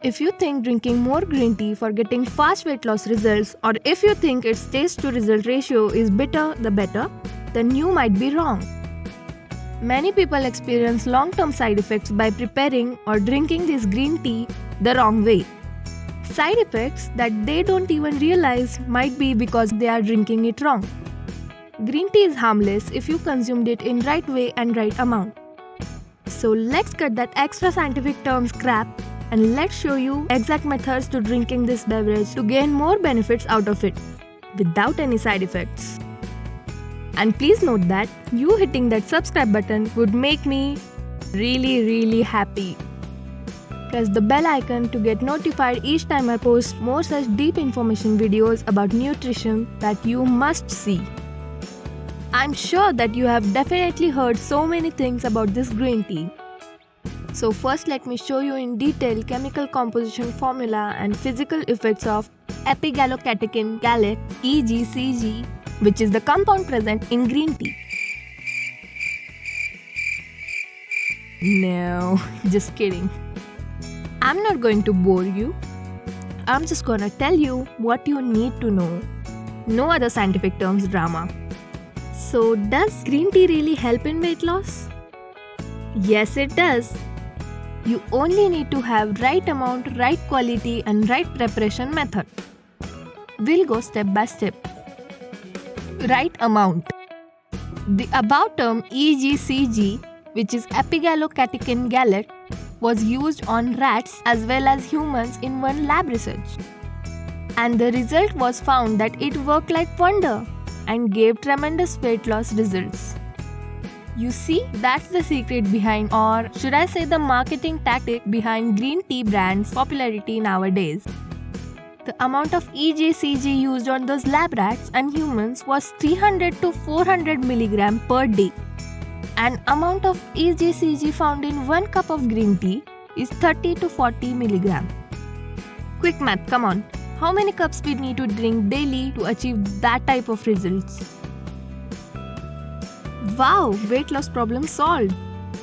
If you think drinking more green tea for getting fast weight loss results, or if you think its taste to result ratio is bitter the better, then you might be wrong. Many people experience long-term side effects by preparing or drinking this green tea the wrong way. Side effects that they don't even realize might be because they are drinking it wrong. Green tea is harmless if you consumed it in right way and right amount. So let's cut that extra scientific terms crap and let's show you exact methods to drinking this beverage to gain more benefits out of it without any side effects. And please note that you hitting that subscribe button would make me really happy. Press the bell icon to get notified each time I post more such deep information videos about nutrition that you must see. I'm sure that you have definitely heard so many things about this green tea. So first let me show you in detail chemical composition formula and physical effects of epigallocatechin gallate EGCG, which is the compound present in green tea. No, just kidding. I'm not going to bore you. I'm just gonna tell you what you need to know. No other scientific terms drama. So does green tea really help in weight loss? Yes, it does. You only need to have right amount, right quality and right preparation method. We'll go step by step. Right amount. The above term EGCG, which is epigallocatechin gallate, was used on rats as well as humans in one lab research. And the result was found that it worked like wonder and gave tremendous weight loss results. You see, that's the secret behind, or should I say the marketing tactic behind green tea brands' popularity nowadays. The amount of EGCG used on those lab rats and humans was 300 to 400 mg per day. And amount of EGCG found in 1 cup of green tea is 30 to 40 mg. Quick math, come on. How many cups we need to drink daily to achieve that type of results? Wow, weight loss problem solved.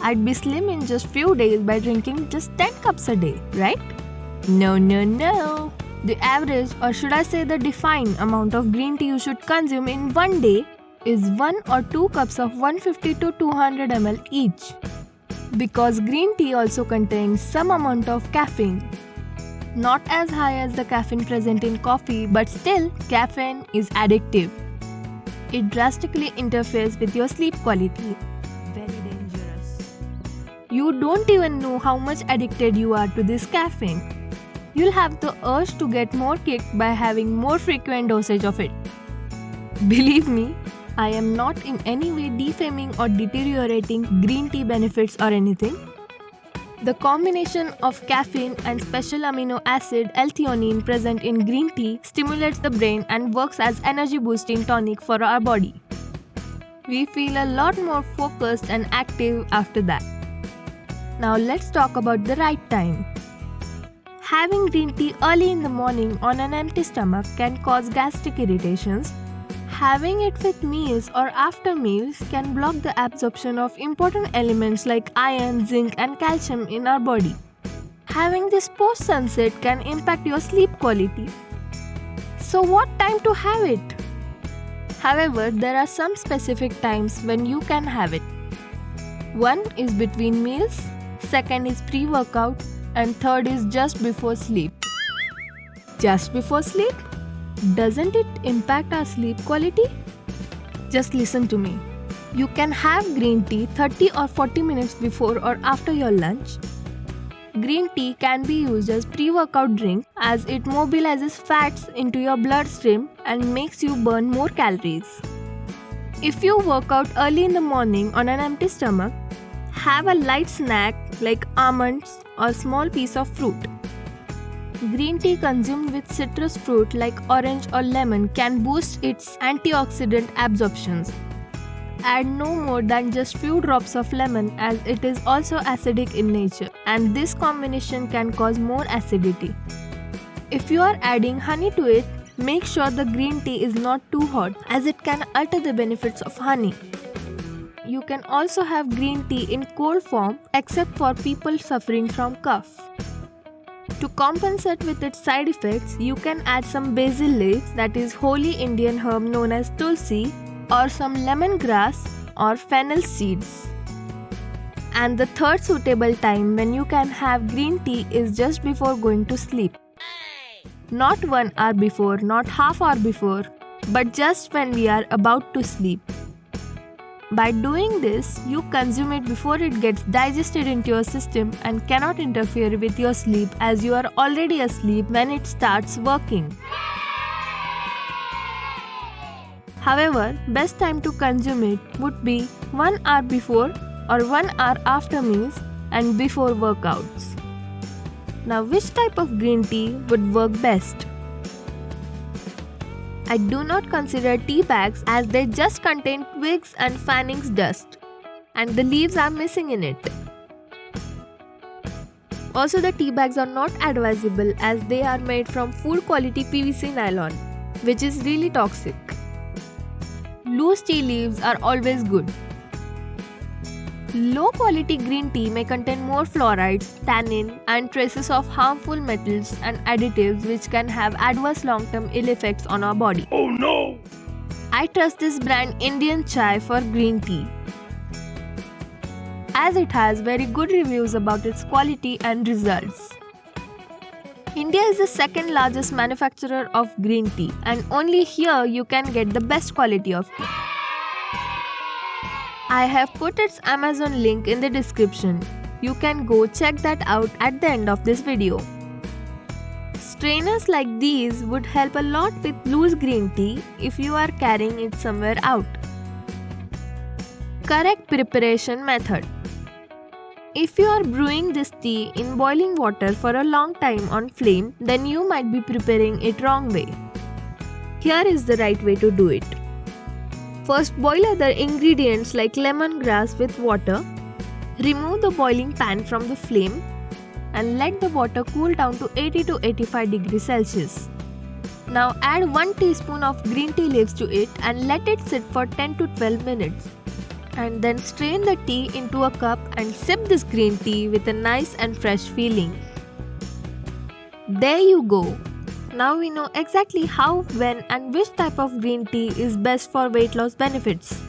I'd be slim in just few days by drinking just 10 cups a day, right? No. The average, or should I say the defined amount of green tea you should consume in one day is 1 or 2 cups of 150 to 200 ml each. Because green tea also contains some amount of caffeine. Not as high as the caffeine present in coffee, but still, caffeine is addictive. It drastically interferes with your sleep quality. Very dangerous. You don't even know how much addicted you are to this caffeine. You'll have the urge to get more kicked by having more frequent dosage of it. Believe me, I am not in any way defaming or deteriorating green tea benefits or anything. The combination of caffeine and special amino acid L-theanine present in green tea stimulates the brain and works as energy boosting tonic for our body. We feel a lot more focused and active after that. Now let's talk about the right time. Having green tea early in the morning on an empty stomach can cause gastric irritations. Having it with meals or after meals can block the absorption of important elements like iron, zinc and calcium in our body. Having this post-sunset can impact your sleep quality. So what time to have it? However, there are some specific times when you can have it. One is between meals, second is pre-workout, and third is just before sleep. Just before sleep? Doesn't it impact our sleep quality? Just listen to me. You can have green tea 30 or 40 minutes before or after your lunch. Green tea can be used as pre-workout drink as it mobilizes fats into your bloodstream and makes you burn more calories. If you work out early in the morning on an empty stomach, have a light snack like almonds or small piece of fruit. Green tea consumed with citrus fruit like orange or lemon can boost its antioxidant absorptions. Add no more than just few drops of lemon as it is also acidic in nature and this combination can cause more acidity. If you are adding honey to it, make sure the green tea is not too hot as it can alter the benefits of honey. You can also have green tea in cold form except for people suffering from cough. To compensate with its side effects, you can add some basil leaves, that is holy Indian herb known as tulsi, or some lemongrass or fennel seeds. And the third suitable time when you can have green tea is just before going to sleep. Not 1 hour before, not half hour before, but just when we are about to sleep. By doing this, you consume it before it gets digested into your system and cannot interfere with your sleep as you are already asleep when it starts working. However, best time to consume it would be 1 hour before or 1 hour after meals and before workouts. Now, which type of green tea would work best? I do not consider tea bags as they just contain twigs and fannings dust, and the leaves are missing in it. Also, the tea bags are not advisable as they are made from food quality PVC nylon, which is really toxic. Loose tea leaves are always good. Low quality green tea may contain more fluorides, tannin, and traces of harmful metals and additives which can have adverse long-term ill effects on our body. Oh no! I trust this brand Indian Chai for green tea, as it has very good reviews about its quality and results. India is the second largest manufacturer of green tea, and only here you can get the best quality of tea. I have put its Amazon link in the description. You can go check that out at the end of this video. Strainers like these would help a lot with loose green tea if you are carrying it somewhere out. Correct preparation method. If you are brewing this tea in boiling water for a long time on flame, then you might be preparing it wrong way. Here is the right way to do it. First, boil other ingredients like lemongrass with water. Remove the boiling pan from the flame and let the water cool down to 80 to 85 degrees Celsius. Now add 1 teaspoon of green tea leaves to it and let it sit for 10 to 12 minutes. And then strain the tea into a cup and sip this green tea with a nice and fresh feeling. There you go. Now we know exactly how, when, and which type of green tea is best for weight loss benefits.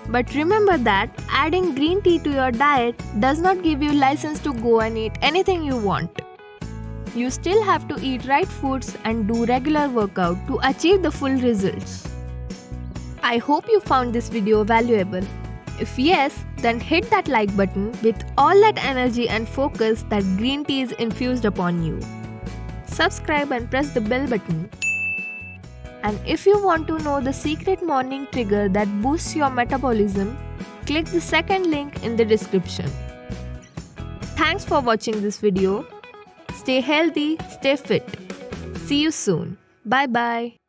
But remember that adding green tea to your diet does not give you license to go and eat anything you want. You still have to eat right foods and do regular workout to achieve the full results. I hope you found this video valuable. If yes, then hit that like button with all that energy and focus that green tea is infused upon you. Subscribe and press the bell button. And if you want to know the secret morning trigger that boosts your metabolism, click the second link in the description. Thanks for watching this video. Stay healthy, stay fit. See you soon. Bye bye.